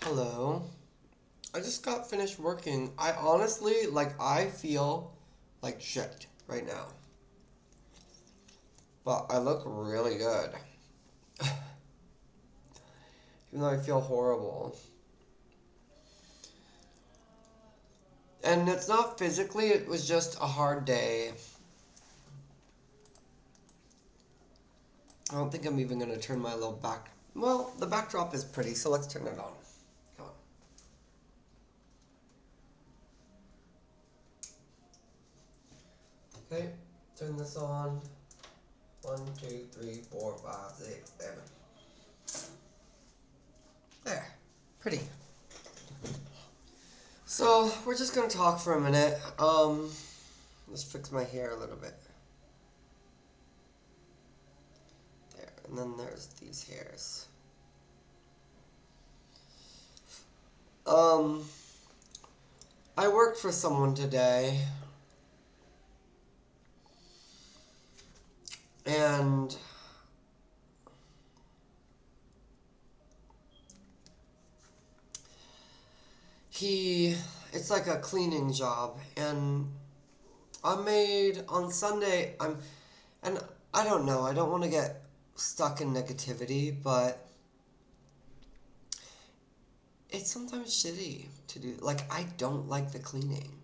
Hello. I just got finished working. I honestly, I feel like shit right now. But I look really good. Even though I feel horrible. And it's not physically, it was just a hard day. I don't think I'm even going to turn my little back. Well, the backdrop is pretty, so let's turn it on. Come on. Okay, turn this on. 1, 2, 3, 4, 5, 6, 7. There. Pretty. So, we're just gonna talk for a minute. Let's fix my hair a little bit. There, and then there's these hairs. I worked for someone today. And it's like a cleaning job, and I made on Sunday, and I don't know, I don't want to get stuck in negativity, but it's sometimes shitty to do. Like, I don't like the cleaning.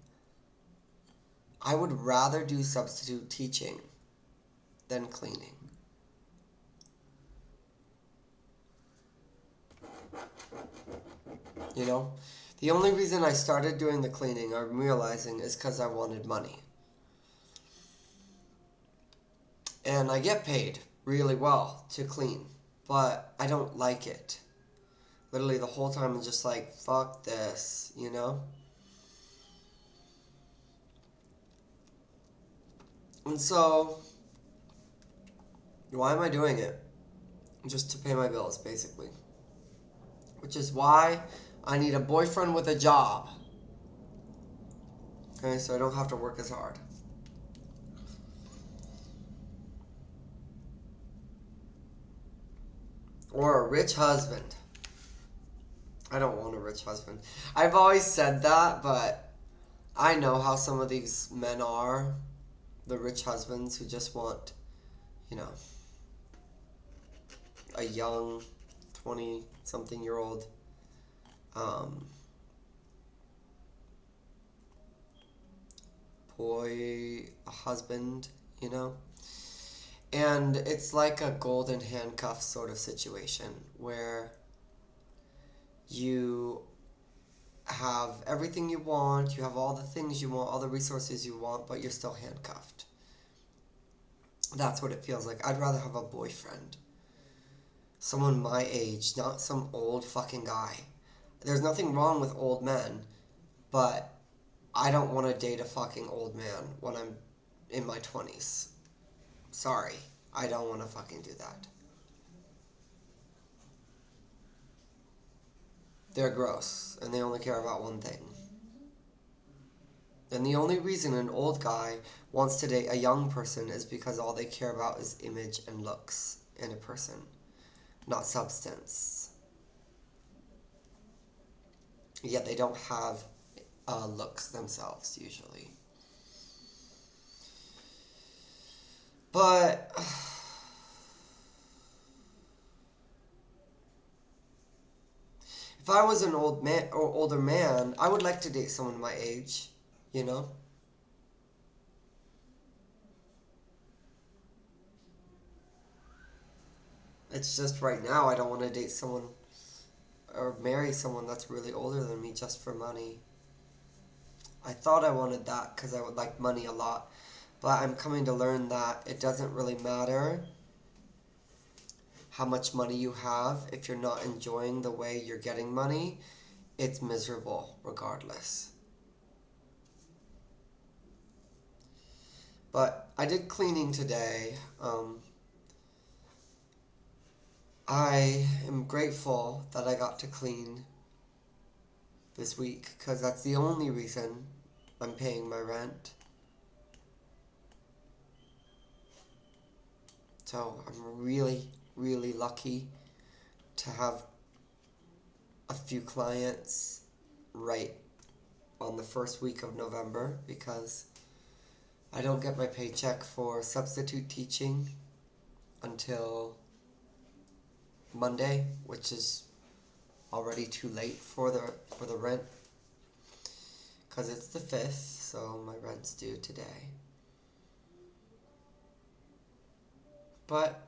I would rather do substitute teaching than cleaning. You know? The only reason I started doing the cleaning, I'm realizing, is because I wanted money. And I get paid really well to clean, but I don't like it. Literally the whole time I'm just like, fuck this, you know? And so, why am I doing it? Just to pay my bills, basically. Which is why I need a boyfriend with a job. Okay, so I don't have to work as hard. Or a rich husband. I don't want a rich husband. I've always said that, but I know how some of these men are. The rich husbands who just want, you know, a young 20-something-year-old boy, a husband, you know? And it's like a golden handcuff sort of situation where you have everything you want, you have all the things you want, all the resources you want, but you're still handcuffed. That's what it feels like. I'd rather have a boyfriend. Someone my age, not some old fucking guy. There's nothing wrong with old men, but I don't want to date a fucking old man when I'm in my 20s. Sorry, I don't want to fucking do that. They're gross, and they only care about one thing. And the only reason an old guy wants to date a young person is because all they care about is image and looks in a person, not substance. Yet they don't have looks themselves, usually. But if I was an old man or older man, I would like to date someone my age, you know? It's just right now I don't want to date someone or marry someone that's really older than me just for money. I thought I wanted that because I would like money a lot, but I'm coming to learn that it doesn't really matter how much money you have if you're not enjoying the way you're getting money. It's miserable regardless. But I did cleaning today. I am grateful that I got to clean this week because that's the only reason I'm paying my rent. So I'm really, really lucky to have a few clients right on the first week of November because I don't get my paycheck for substitute teaching until Monday, which is already too late for the rent because it's the 5th, so my rent's due today. But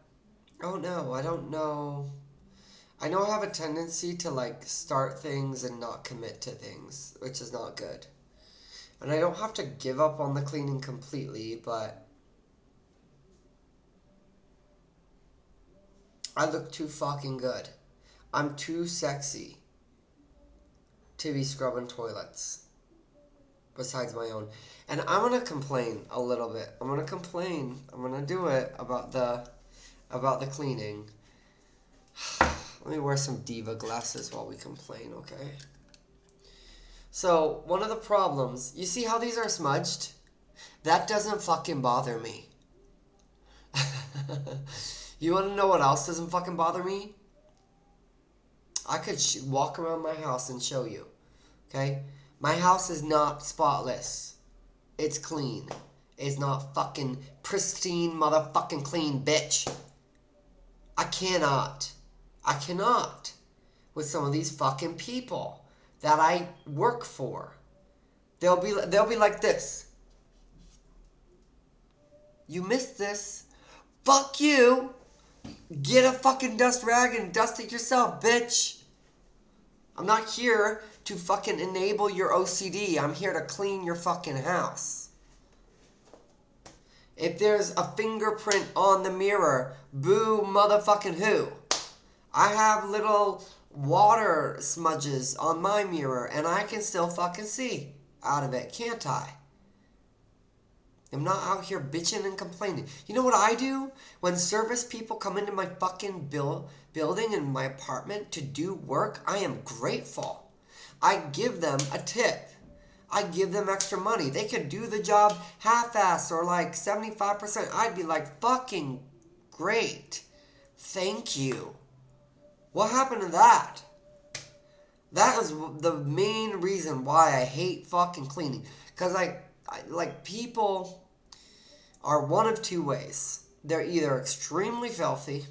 oh no, I don't know. I know I have a tendency to like start things and not commit to things, which is not good. And I don't have to give up on the cleaning completely, but I look too fucking good. I'm too sexy to be scrubbing toilets besides my own. And I'm going to complain a little bit. I'm going to do it about the cleaning. Let me wear some DIVA glasses while we complain, okay? So, one of the problems, you see how these are smudged? That doesn't fucking bother me. You want to know what else doesn't fucking bother me? I could walk around my house and show you, okay? My house is not spotless. It's clean. It's not fucking pristine motherfucking clean, bitch. I cannot with some of these fucking people that I work for. They'll be like this. You missed this. Fuck you. Get a fucking dust rag and dust it yourself, bitch. I'm not here to fucking enable your OCD. I'm here to clean your fucking house. If there's a fingerprint on the mirror, boo motherfucking who? I have little water smudges on my mirror and I can still fucking see out of it, can't I? I'm not out here bitching and complaining. You know what I do? When service people come into my fucking building in my apartment to do work, I am grateful. I give them a tip. I give them extra money. They could do the job half-ass or like 75%. I'd be like, fucking great. Thank you. What happened to that? That is the main reason why I hate fucking cleaning. Because like people are one of two ways. They're either extremely filthy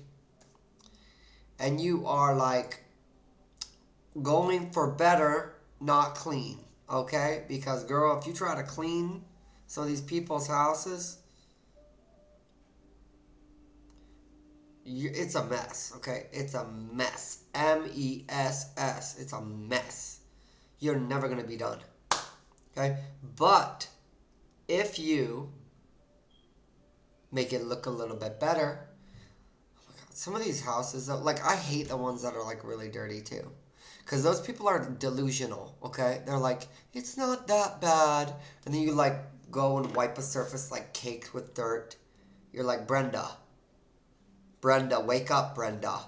and you are like going for better, not clean. Okay? Because girl, if you try to clean some of these people's houses, it's a mess. Okay? It's a mess. M-E-S-S. It's a mess. You're never going to be done. Okay? But if you make it look a little bit better, oh my god, some of these houses, like I hate the ones that are like really dirty too. Because those people are delusional, okay? They're like, it's not that bad. And then you like go and wipe a surface like caked with dirt. You're like, Brenda, wake up, Brenda.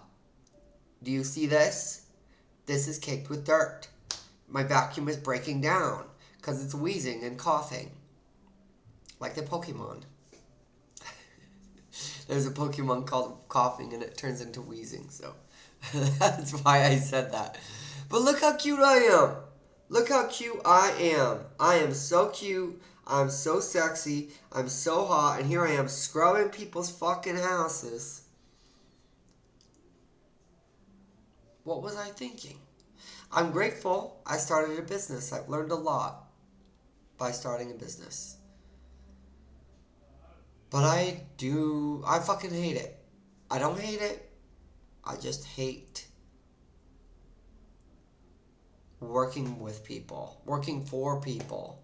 Do you see this? This is caked with dirt. My vacuum is breaking down because it's wheezing and coughing. Like the Pokemon. There's a Pokemon called Coughing and it turns into wheezing, so that's why I said that. But look how cute I am. Look how cute I am. I am so cute. I'm so sexy. I'm so hot. And here I am scrubbing people's fucking houses. What was I thinking? I'm grateful I started a business. I've learned a lot by starting a business. But I fucking hate it. I don't hate it. I just hate working with people, working for people.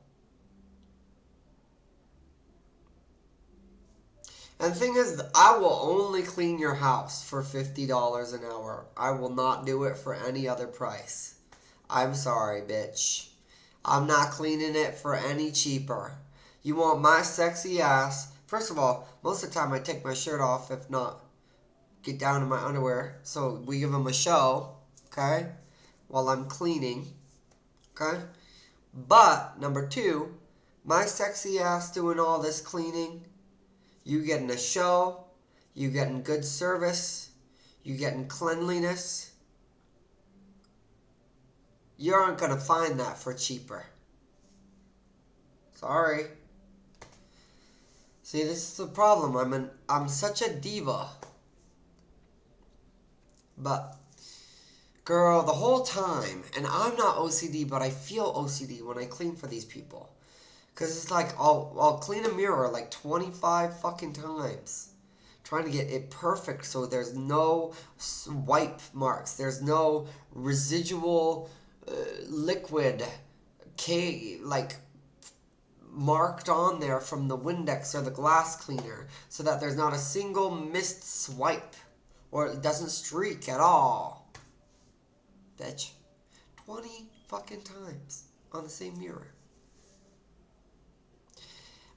And the thing is, I will only clean your house for $50 an hour. I will not do it for any other price. I'm sorry, bitch. I'm not cleaning it for any cheaper. You want my sexy ass. First of all, most of the time I take my shirt off, if not get down in my underwear. So we give them a show, okay, while I'm cleaning, okay? But, number two, my sexy ass doing all this cleaning, you getting a show, you getting good service, you getting cleanliness. You aren't going to find that for cheaper. Sorry. See, this is the problem. I'm such a diva. But, girl, the whole time, and I'm not OCD, but I feel OCD when I clean for these people. Because it's like, I'll clean a mirror like 25 fucking times. Trying to get it perfect so there's no wipe marks. There's no residual liquid like marked on there from the Windex or the glass cleaner. So that there's not a single missed swipe. Or it doesn't streak at all. Bitch. 20 fucking times on the same mirror.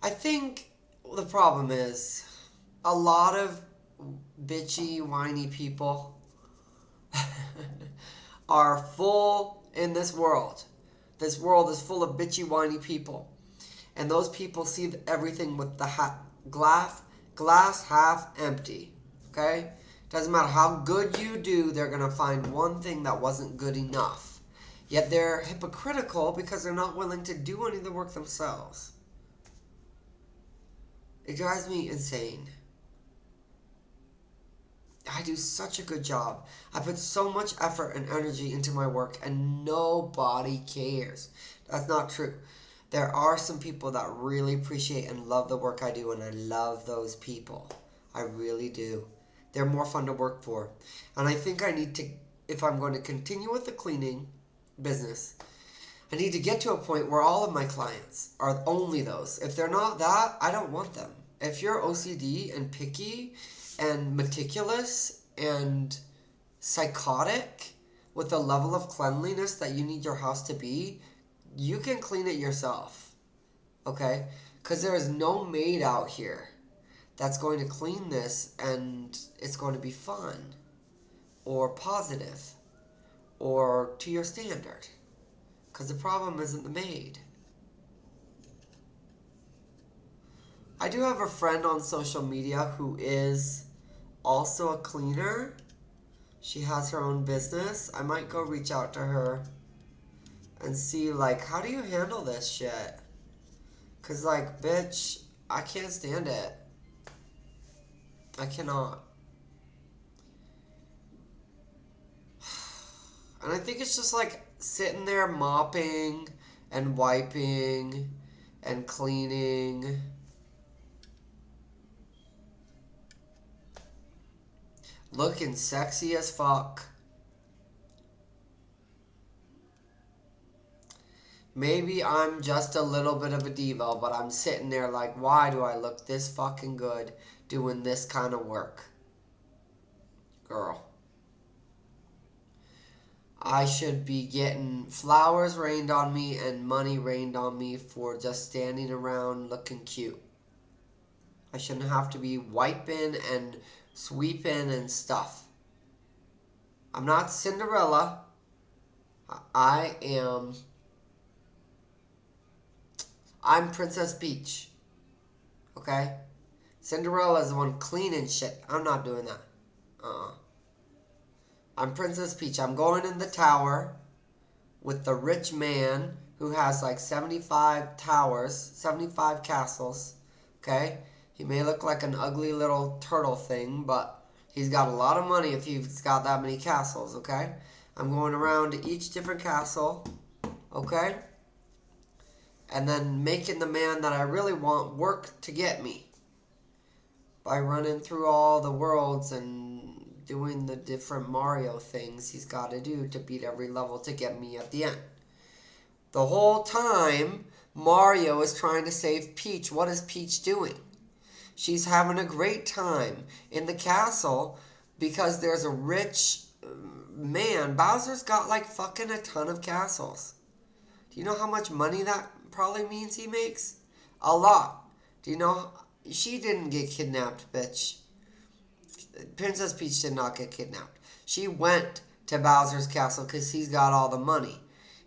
I think the problem is a lot of bitchy, whiny people are full in this world. This world is full of bitchy, whiny people. And those people see everything with the glass half empty. Okay? Doesn't matter how good you do, they're going to find one thing that wasn't good enough. Yet they're hypocritical because they're not willing to do any of the work themselves. It drives me insane. I do such a good job. I put so much effort and energy into my work and nobody cares. That's not true. There are some people that really appreciate and love the work I do, and I love those people. I really do. They're more fun to work for. And I think I need to, if I'm going to continue with the cleaning business, I need to get to a point where all of my clients are only those. If they're not that, I don't want them. If you're OCD and picky and meticulous and psychotic with the level of cleanliness that you need your house to be, you can clean it yourself. Okay? Because there is no maid out here that's going to clean this and it's going to be fun or positive or to your standard. Because the problem isn't the maid. I do have a friend on social media who is also a cleaner. She has her own business. I might go reach out to her and see, like, how do you handle this shit? Because, like, bitch, I can't stand it. I cannot. And I think it's just, like, sitting there mopping and wiping and cleaning. Looking sexy as fuck. Maybe I'm just a little bit of a diva, but I'm sitting there like, why do I look this fucking good doing this kind of work? Girl. I should be getting flowers rained on me and money rained on me for just standing around looking cute. I shouldn't have to be wiping and sweeping and stuff. I'm not Cinderella. I'm Princess Peach. Okay? Cinderella's the one cleaning shit. I'm not doing that. I'm Princess Peach. I'm going in the tower with the rich man who has like 75 towers, 75 castles. Okay? He may look like an ugly little turtle thing, but he's got a lot of money if he's got that many castles, okay? I'm going around to each different castle, okay? And then making the man that I really want work to get me by running through all the worlds and doing the different Mario things he's got to do to beat every level to get me at the end. The whole time, Mario is trying to save Peach. What is Peach doing? She's having a great time in the castle because there's a rich man. Bowser's got like fucking a ton of castles. Do you know how much money that probably means he makes? A lot. Do you know? She didn't get kidnapped, bitch. Princess Peach did not get kidnapped. She went to Bowser's castle because he's got all the money.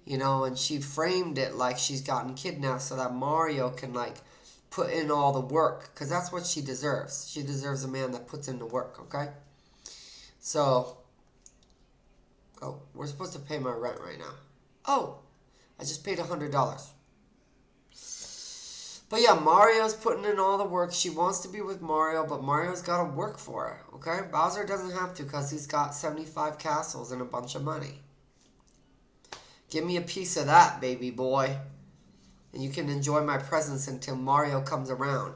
You know, and she framed it like she's gotten kidnapped so that Mario can like put in all the work, because that's what she deserves. She deserves a man that puts in the work, okay? So, oh, we're supposed to pay my rent right now. Oh, I just paid $100. But yeah, Mario's putting in all the work. She wants to be with Mario, but Mario's got to work for it, okay? Bowser doesn't have to because he's got 75 castles and a bunch of money. Give me a piece of that, baby boy. And you can enjoy my presence until Mario comes around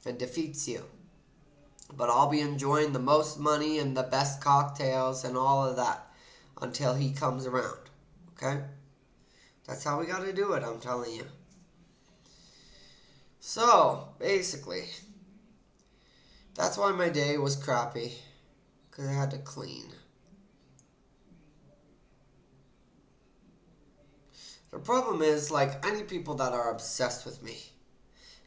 and defeats you. But I'll be enjoying the most money and the best cocktails and all of that until he comes around, okay? That's how we got to do it, I'm telling you. So, basically, that's why my day was crappy. Because I had to clean. The problem is, like, I need people that are obsessed with me.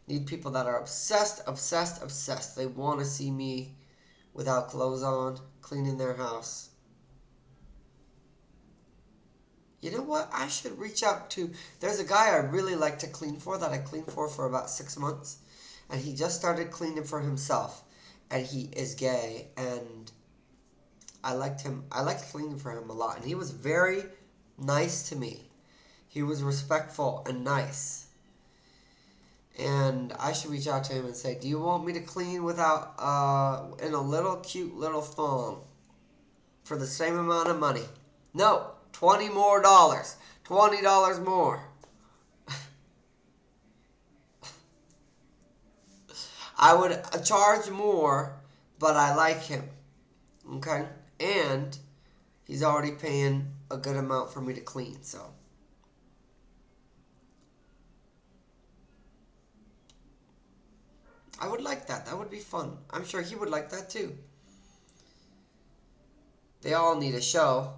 Need people that are obsessed, obsessed, obsessed. They want to see me without clothes on, cleaning their house. You know what? I should reach out to... There's a guy I really like to clean for that I cleaned for about 6 months. And he just started cleaning for himself. And he is gay. And I liked him. I liked cleaning for him a lot. And he was very nice to me. He was respectful and nice. And I should reach out to him and say, do you want me to clean without... in a little cute little thong for the same amount of money? No. $20 more. $20 more. I would charge more, but I like him. Okay? And he's already paying a good amount for me to clean, so. I would like that. That would be fun. I'm sure he would like that too. They all need a show.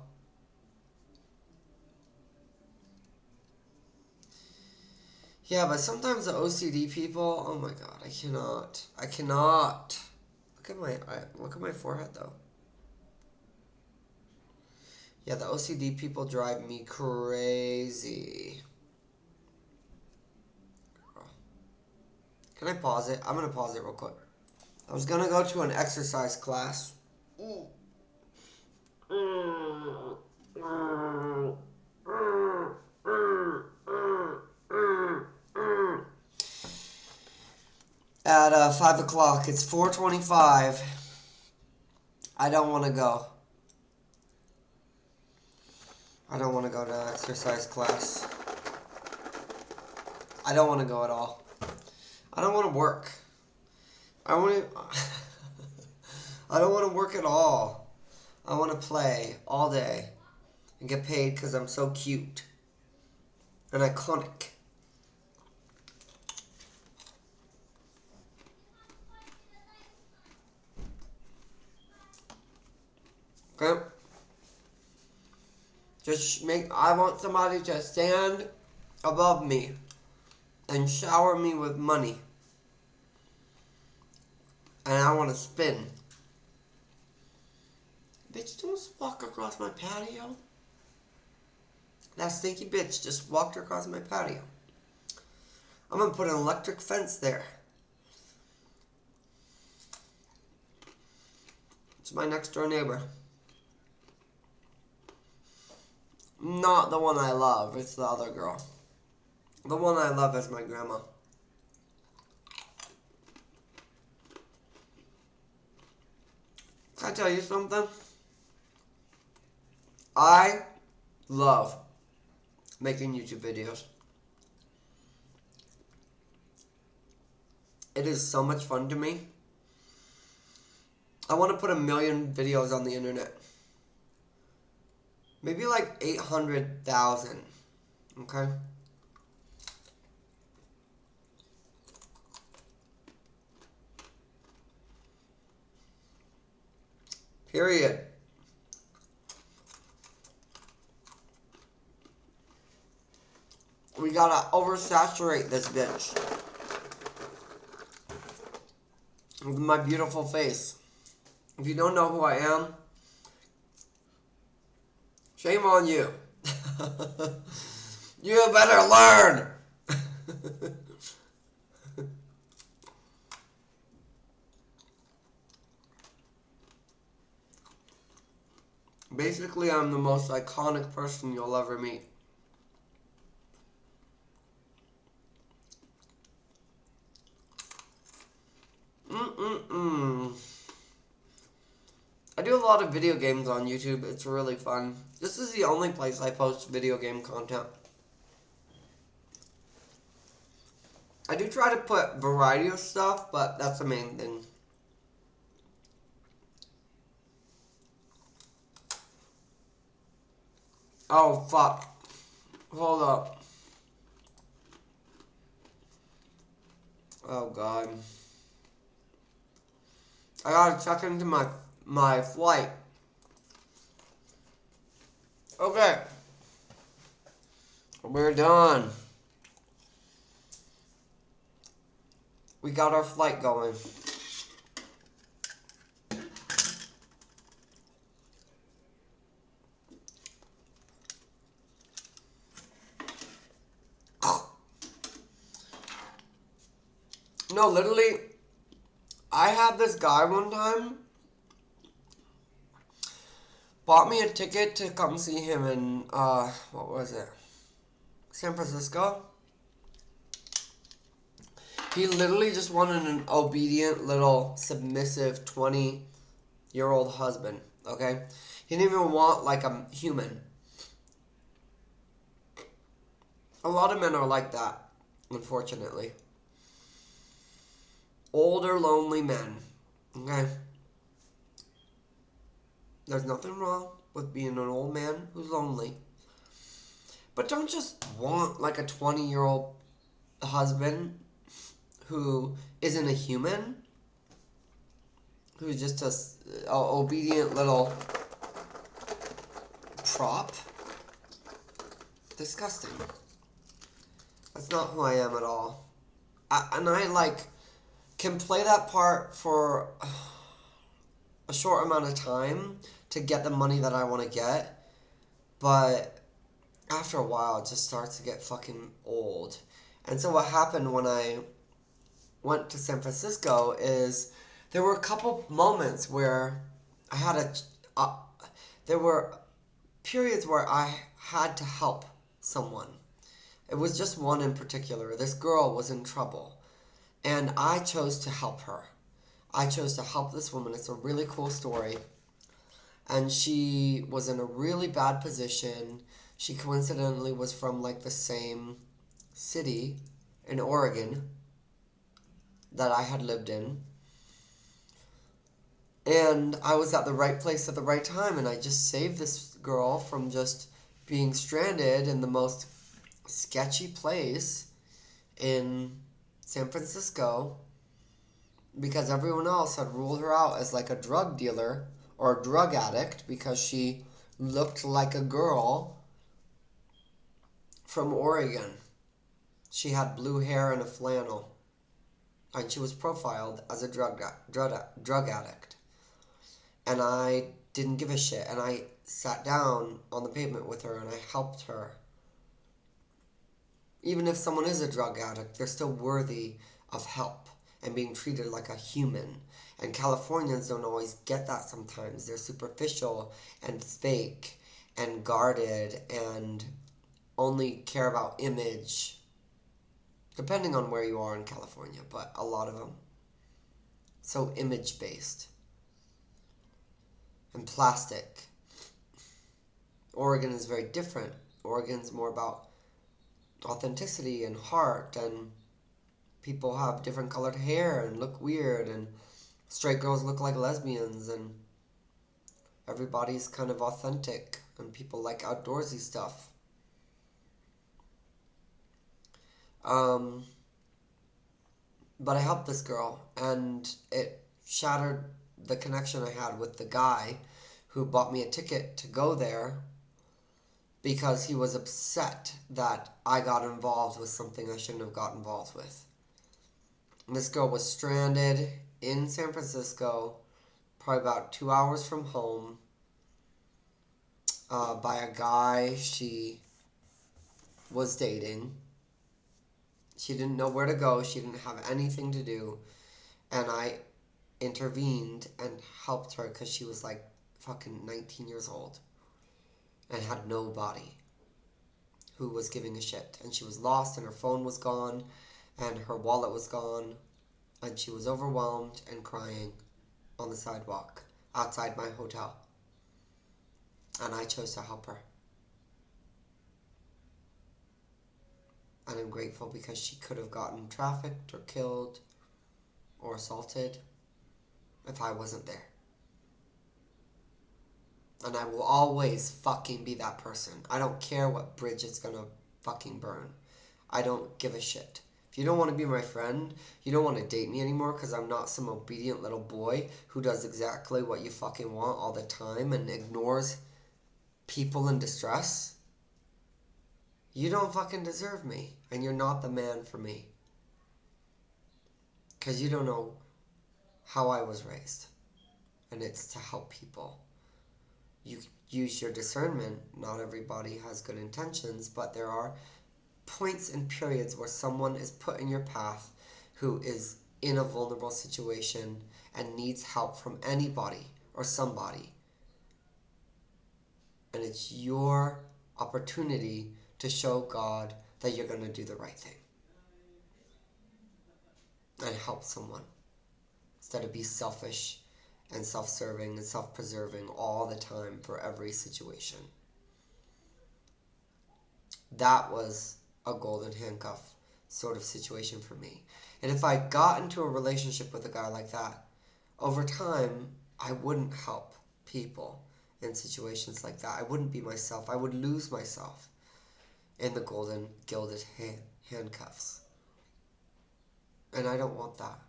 Yeah, but sometimes the OCD people, oh my god, I cannot. I cannot. Look at my forehead though. Yeah, the OCD people drive me crazy. Can I pause it? I'm gonna pause it real quick. I was gonna go to an exercise class. At 5 o'clock. It's 4:25. I don't want to go. I don't want to go to exercise class. I don't want to go at all. I don't want to work. I want to... I don't want to work at all. I want to play all day and get paid because I'm so cute and iconic. Okay? I want somebody to stand above me and shower me with money. And I want to spin. Bitch, don't walk across my patio. That stinky bitch just walked across my patio. I'm going to put an electric fence there. It's my next door neighbor. Not the one I love, it's the other girl. The one I love is my grandma. Can I tell you something? I love making YouTube videos. It is so much fun to me. I want to put 1 million videos on the internet. Maybe like 800,000. Okay? Period. We gotta oversaturate this bitch with my beautiful face. If you don't know who I am, shame on you. You better learn. Basically, I'm the most iconic person you'll ever meet. I do a lot of video games on YouTube. It's really fun. This is the only place I post video game content. I do try to put variety of stuff, but that's the main thing. Oh, fuck. Hold up. Oh, God. I gotta check into my flight. Okay. We're done. We got our flight going. No, literally, I had this guy one time bought me a ticket to come see him in, what was it? San Francisco. He literally just wanted an obedient, little, submissive 20-year-old husband, okay? He didn't even want, like, a human. A lot of men are like that, unfortunately. Older, lonely men, okay? There's nothing wrong with being an old man who's lonely. But don't just want, like, a 20-year-old husband who isn't a human, who's just a obedient little prop. Disgusting. That's not who I am at all. I like, can play that part for a short amount of time to get the money that I want to get, but after a while it just starts to get fucking old. And so what happened when I went to San Francisco is there were a couple moments where I had there were periods where I had to help someone. It was just one in particular. This girl was in trouble, and I chose to help her. I chose to help this woman. It's a really cool story. And she was in a really bad position. She coincidentally was from like the same city in Oregon that I had lived in. And I was at the right place at the right time, and I just saved this girl from just being stranded in the most sketchy place in San Francisco because everyone else had ruled her out as like a drug dealer or a drug addict because she looked like a girl from Oregon. She had blue hair and a flannel, and she was profiled as a drug addict. And I didn't give a shit, and I sat down on the pavement with her and I helped her. Even if someone is a drug addict, they're still worthy of help and being treated like a human. And Californians don't always get that sometimes. They're superficial and fake and guarded and only care about image, depending on where you are in California, but a lot of them. So image-based and plastic. Oregon is very different. Oregon's more about authenticity and heart, and people have different colored hair and look weird, and straight girls look like lesbians, and everybody's kind of authentic, and people like outdoorsy stuff. But I helped this girl, and it shattered the connection I had with the guy who bought me a ticket to go there because he was upset that I got involved with something I shouldn't have got involved with. And this girl was stranded in San Francisco, probably about 2 hours from home, by a guy she was dating. She didn't know where to go. She didn't have anything to do. And I intervened and helped her because she was like fucking 19 years old and had nobody who was giving a shit. And she was lost and her phone was gone and her wallet was gone and she was overwhelmed and crying on the sidewalk outside my hotel. And I chose to help her. And I'm grateful because she could have gotten trafficked or killed or assaulted if I wasn't there. And I will always fucking be that person. I don't care what bridge it's gonna fucking burn. I don't give a shit. If you don't want to be my friend, you don't want to date me anymore because I'm not some obedient little boy who does exactly what you fucking want all the time and ignores people in distress. You don't fucking deserve me. And you're not the man for me. Because you don't know how I was raised. And it's to help people. You use your discernment. Not everybody has good intentions, but there are points and periods where someone is put in your path who is in a vulnerable situation and needs help from anybody or somebody. And it's your opportunity to show God that you're going to do the right thing and help someone instead of be selfish and self-serving and self-preserving all the time for every situation. That was a golden handcuff sort of situation for me. And if I got into a relationship with a guy like that, over time, I wouldn't help people in situations like that. I wouldn't be myself. I would lose myself in the golden gilded handcuffs. And I don't want that.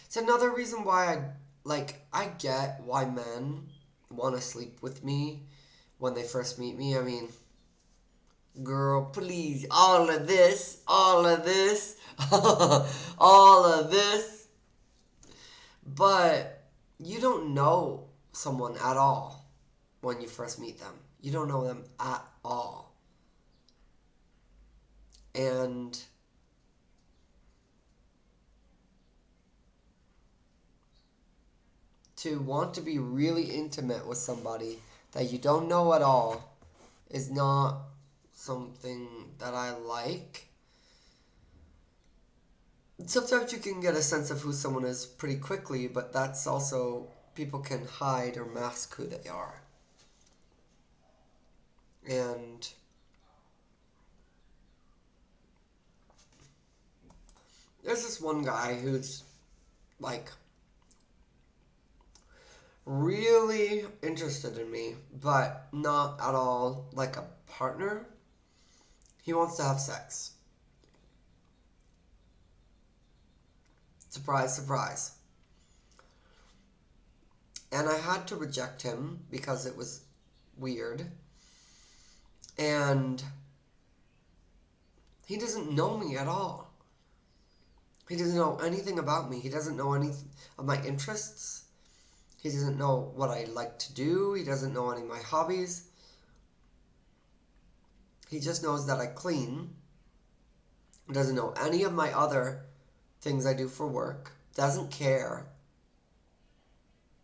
It's another reason why I get why men want to sleep with me when they first meet me. I mean, girl, please, all of this, all of this. But you don't know someone at all when you first meet them. You don't know them at all. And to want to be really intimate with somebody that you don't know at all is not something that I like. Sometimes you can get a sense of who someone is pretty quickly, but that's also, people can hide or mask who they are. And there's this one guy who's really interested in me, but not at all like a partner. He wants to have sex. Surprise, surprise. And I had to reject him because it was weird. And he doesn't know me at all. He doesn't know anything about me. He doesn't know any of my interests. He doesn't know what I like to do. He doesn't know any of my hobbies. He just knows that I clean. He doesn't know any of my other things I do for work. Doesn't care.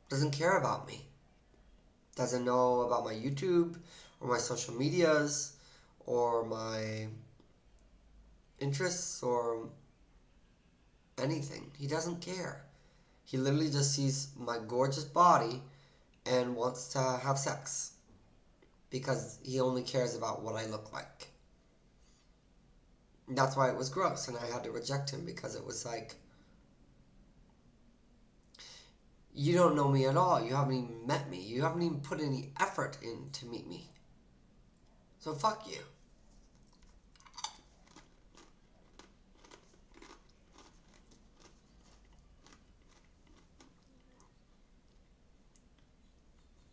Doesn't care about me. Doesn't know about my YouTube or my social medias or my interests or anything. He doesn't care. He literally just sees my gorgeous body and wants to have sex because he only cares about what I look like. And that's why it was gross, and I had to reject him because it was like, you don't know me at all. You haven't even met me. You haven't even put any effort in to meet me. So fuck you.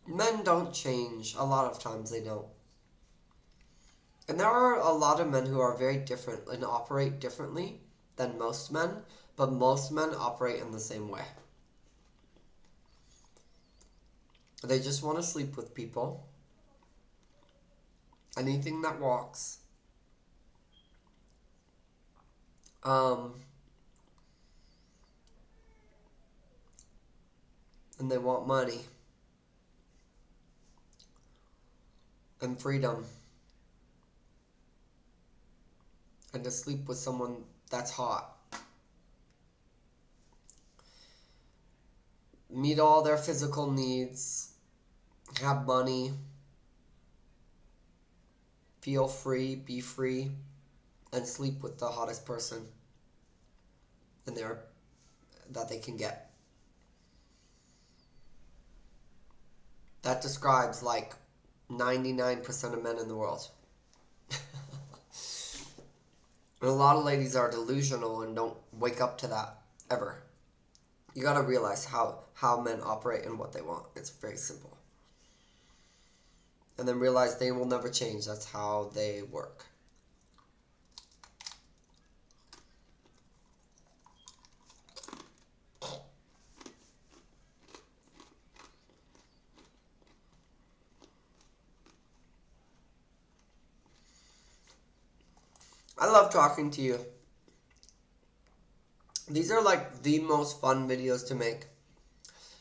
Men don't change. A lot of times they don't. And there are a lot of men who are very different and operate differently than most men, but most men operate in the same way. They just want to sleep with people. Anything that walks. and they want money and freedom and to sleep with someone that's hot. Meet all their physical needs, have money, feel free, be free, and sleep with the hottest person that they can get. That describes like 99% of men in the world. And a lot of ladies are delusional and don't wake up to that ever. You gotta realize how men operate and what they want. It's very simple. And then realize they will never change. That's how they work. I love talking to you. These are like the most fun videos to make.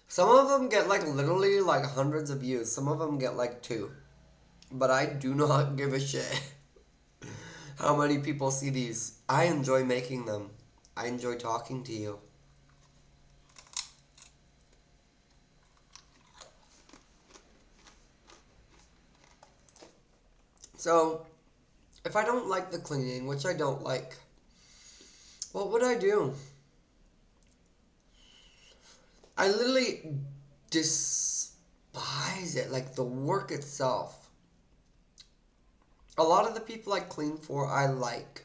Some of them get like literally like hundreds of views. Some of them get like 2. But I do not give a shit how many people see these. I enjoy making them. I enjoy talking to you. So, if I don't like the cleaning, which I don't like, what would I do? I literally despise it, like the work itself. A lot of the people I clean for, I like.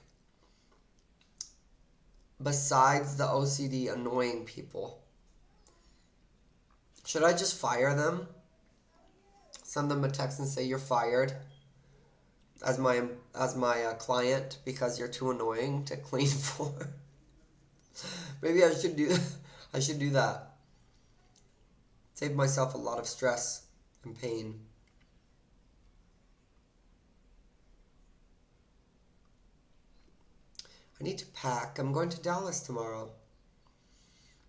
Besides the OCD annoying people. Should I just fire them? Send them a text and say you're fired as my client because you're too annoying to clean for. Maybe I should do that. Save myself a lot of stress and pain. I need to pack. I'm going to Dallas tomorrow.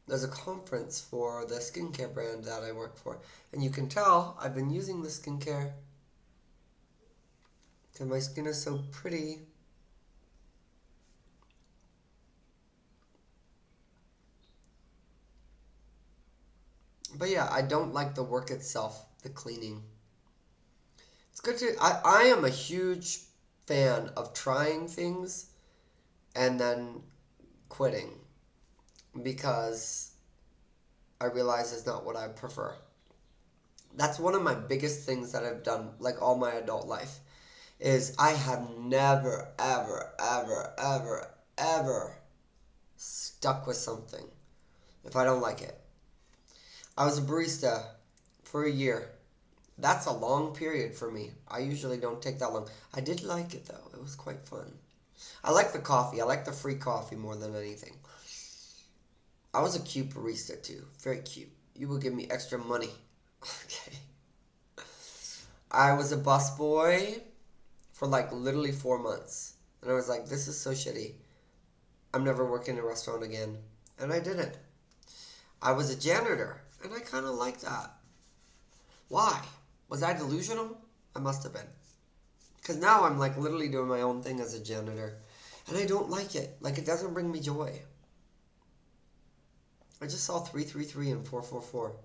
There's a conference for the skincare brand that I work for. And you can tell I've been using the skincare because my skin is so pretty. But yeah, I don't like the work itself, the cleaning. It's good to... I am a huge fan of trying things and then quitting because I realize it's not what I prefer. That's one of my biggest things that I've done, like all my adult life, is I have never, ever, ever, ever, ever stuck with something if I don't like it. I was a barista for a year. That's a long period for me. I usually don't take that long. I did like it though. It was quite fun. I like the coffee. I like the free coffee more than anything. I was a cute barista too. Very cute. You will give me extra money. Okay. I was a busboy for like literally 4 months. And I was like, this is so shitty. I'm never working in a restaurant again. And I didn't. I was a janitor. And I kind of like that. Why? Was I delusional? I must have been. Because now I'm like literally doing my own thing as a janitor. And I don't like it. Like it doesn't bring me joy. I just saw 333 and 444.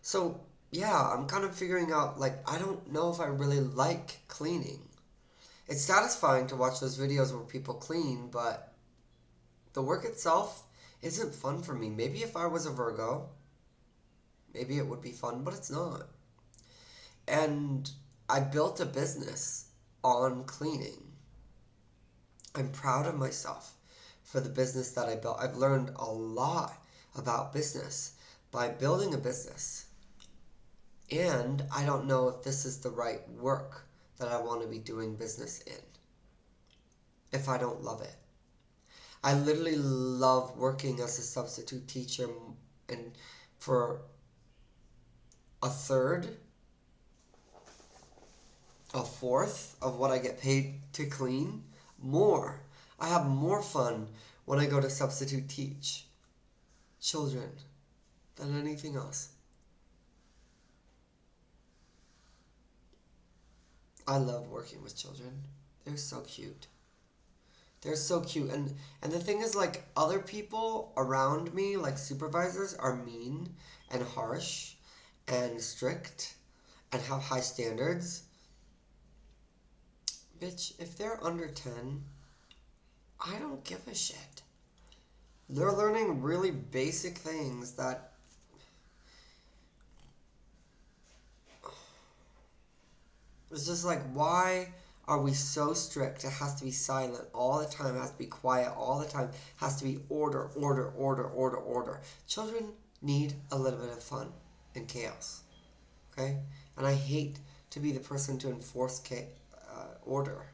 So, yeah, I'm kind of figuring out, like, I don't know if I really like cleaning. It's satisfying to watch those videos where people clean, but the work itself isn't fun for me. Maybe if I was a Virgo, maybe it would be fun, but it's not. And I built a business on cleaning. I'm proud of myself for the business that I built. I've learned a lot about business by building a business. And I don't know if this is the right work that I want to be doing business in if I don't love it. I literally love working as a substitute teacher and for a third, a fourth of what I get paid to clean. More. I have more fun when I go to substitute teach children than anything else. I love working with children. They're so cute. They're so cute. And the thing is, like, other people around me, like supervisors, are mean and harsh and strict and have high standards. Bitch, if they're under 10, I don't give a shit. They're learning really basic things that... It's just like, why are we so strict? It has to be silent all the time. It has to be quiet all the time. It has to be order, order, order, order, order. Children need a little bit of fun and chaos. Okay? And I hate to be the person to enforce order.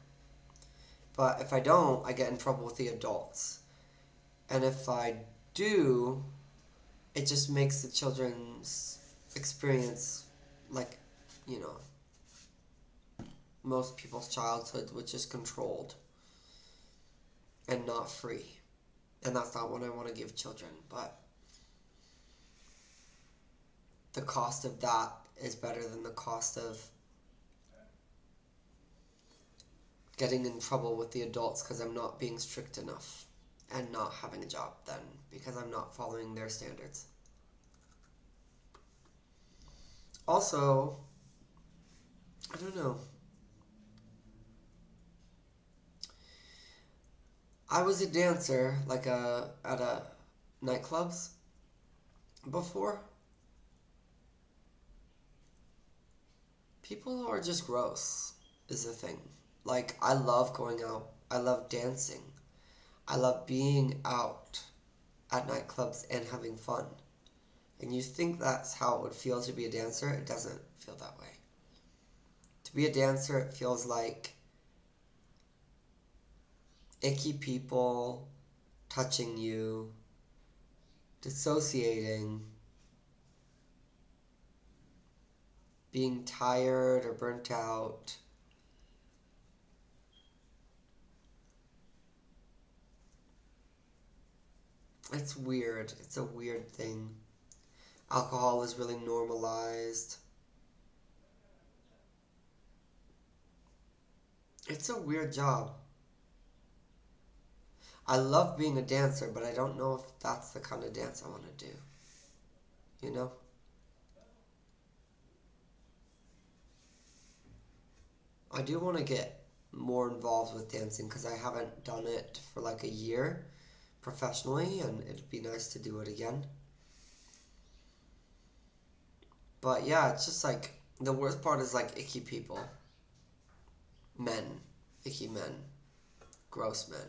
But if I don't, I get in trouble with the adults. And if I do, it just makes the children's experience like, you know, most people's childhood, which is controlled and not free. And that's not what I want to give children. But the cost of that is better than the cost of getting in trouble with the adults because I'm not being strict enough and not having a job then because I'm not following their standards. Also, I don't know. I was a dancer, like at a nightclubs before. People are just gross, is the thing. Like, I love going out. I love dancing. I love being out at nightclubs and having fun. And you think that's how it would feel to be a dancer? It doesn't feel that way. To be a dancer, it feels like icky people touching you, dissociating, being tired or burnt out. It's weird. It's a weird thing. Alcohol is really normalized. It's a weird job. I love being a dancer, but I don't know if that's the kind of dance I want to do. You know? I do want to get more involved with dancing because I haven't done it for like a year professionally, and it'd be nice to do it again. But yeah, it's just like, the worst part is like icky people. Men. Icky men. Gross men.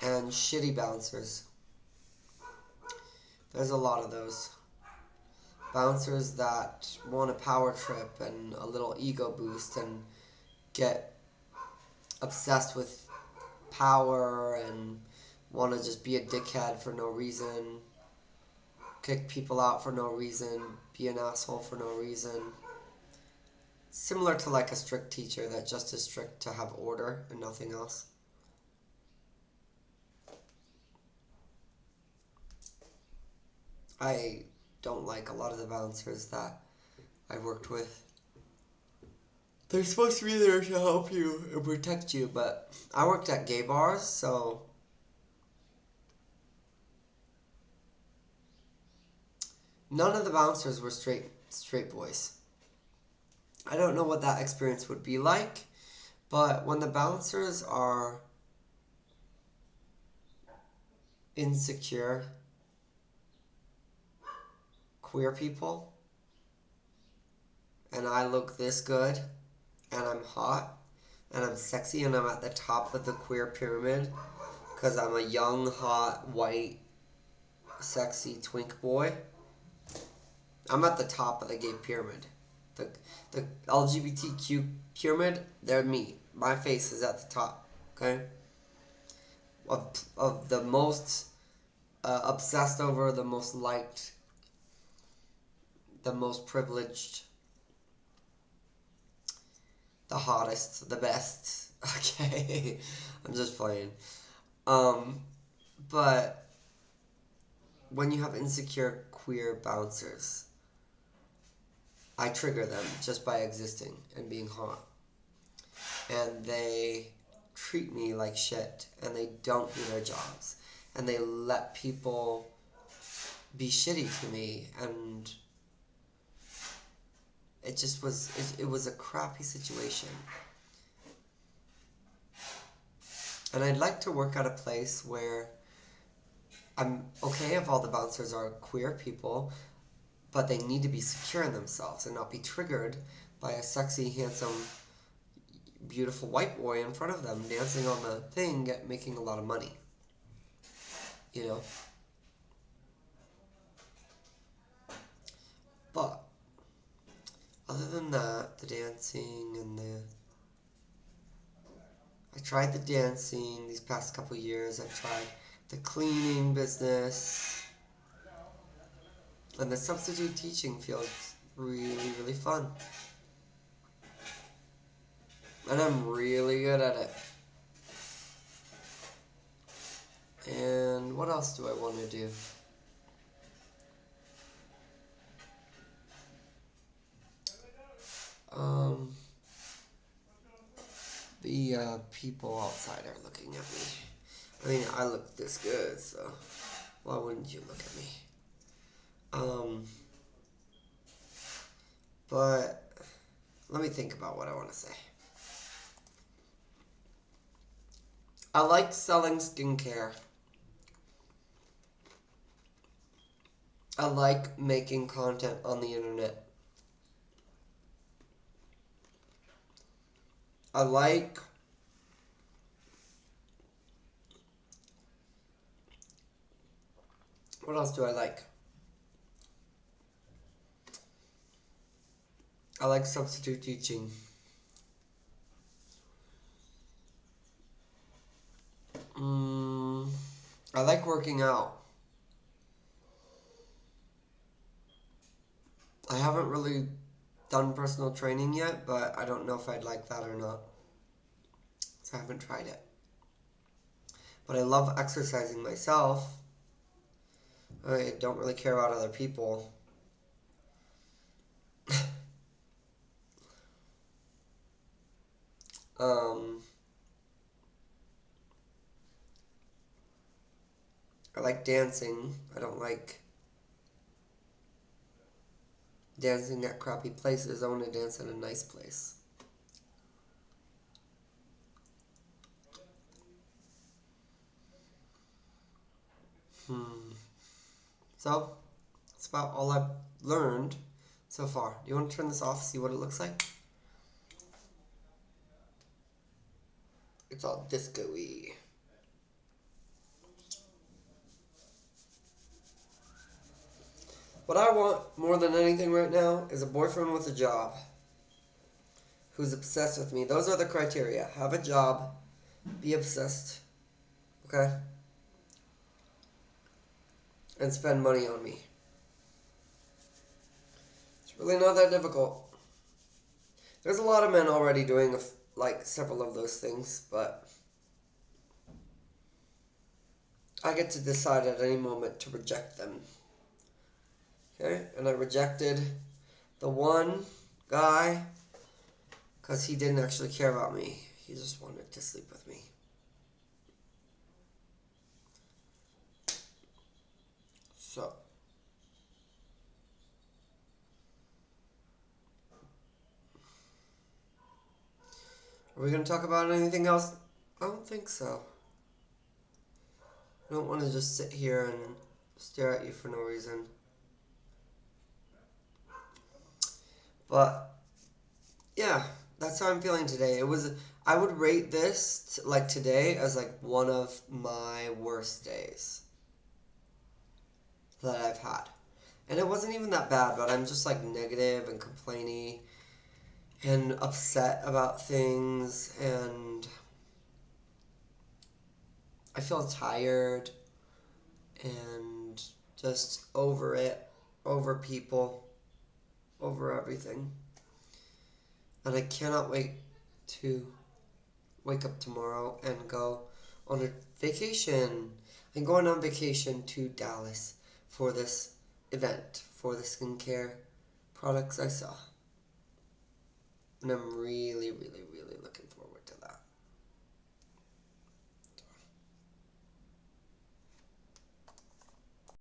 And shitty bouncers. There's a lot of those. Bouncers that want a power trip and a little ego boost and get obsessed with power and want to just be a dickhead for no reason, kick people out for no reason, be an asshole for no reason. Similar to like a strict teacher that just is strict to have order and nothing else. I don't like a lot of the bouncers that I worked with. They're supposed to be there to help you and protect you, but I worked at gay bars, so none of the bouncers were straight boys. I don't know what that experience would be like, but when the bouncers are insecure queer people, and I look this good, and I'm hot, and I'm sexy, and I'm at the top of the queer pyramid, because I'm a young, hot, white, sexy twink boy. I'm at the top of the gay pyramid. The LGBTQ pyramid, they're me. My face is at the top, okay? Of the most obsessed over, the most liked, the most privileged, the hottest, the best. Okay, I'm just playing. Um, but when you have insecure queer bouncers, I trigger them just by existing and being hot. And they treat me like shit, and they don't do their jobs, and they let people be shitty to me, and it was a crappy situation. And I'd like to work at a place where I'm okay if all the bouncers are queer people, but they need to be secure in themselves and not be triggered by a sexy, handsome, beautiful white boy in front of them dancing on the thing, making a lot of money. You know? But other than that, the dancing and I tried the dancing these past couple years. I tried the cleaning business. And the substitute teaching feels really, really fun. And I'm really good at it. And what else do I want to do? The people outside are looking at me. I mean, I look this good, so why wouldn't you look at me? But let me think about what I want to say. I like selling skincare. I like making content on the internet. I like what else do I like? I like substitute teaching. I like working out. I haven't really done personal training yet, but I don't know if I'd like that or not. So I haven't tried it. But I love exercising myself. I don't really care about other people. I like dancing. I don't like dancing at crappy places. I want to dance at a nice place. So, that's about all I've learned so far. Do you want to turn this off, see what it looks like? It's all disco-y. What I want more than anything right now is a boyfriend with a job who's obsessed with me. Those are the criteria. Have a job, be obsessed, okay? And spend money on me. It's really not that difficult. There's a lot of men already doing like several of those things, but I get to decide at any moment to reject them. Okay? And I rejected the one guy because he didn't actually care about me. He just wanted to sleep with me. So, are we going to talk about anything else? I don't think so. I don't want to just sit here and stare at you for no reason. But, yeah, that's how I'm feeling today. I would rate this, like today, as like one of my worst days that I've had. And it wasn't even that bad, but I'm just like negative and complaining and upset about things, and I feel tired and just over it, over people, over everything. And I cannot wait to wake up tomorrow and go, on a vacation. I'm going on vacation to Dallas for this event, for the skincare products I saw. And I'm really, really,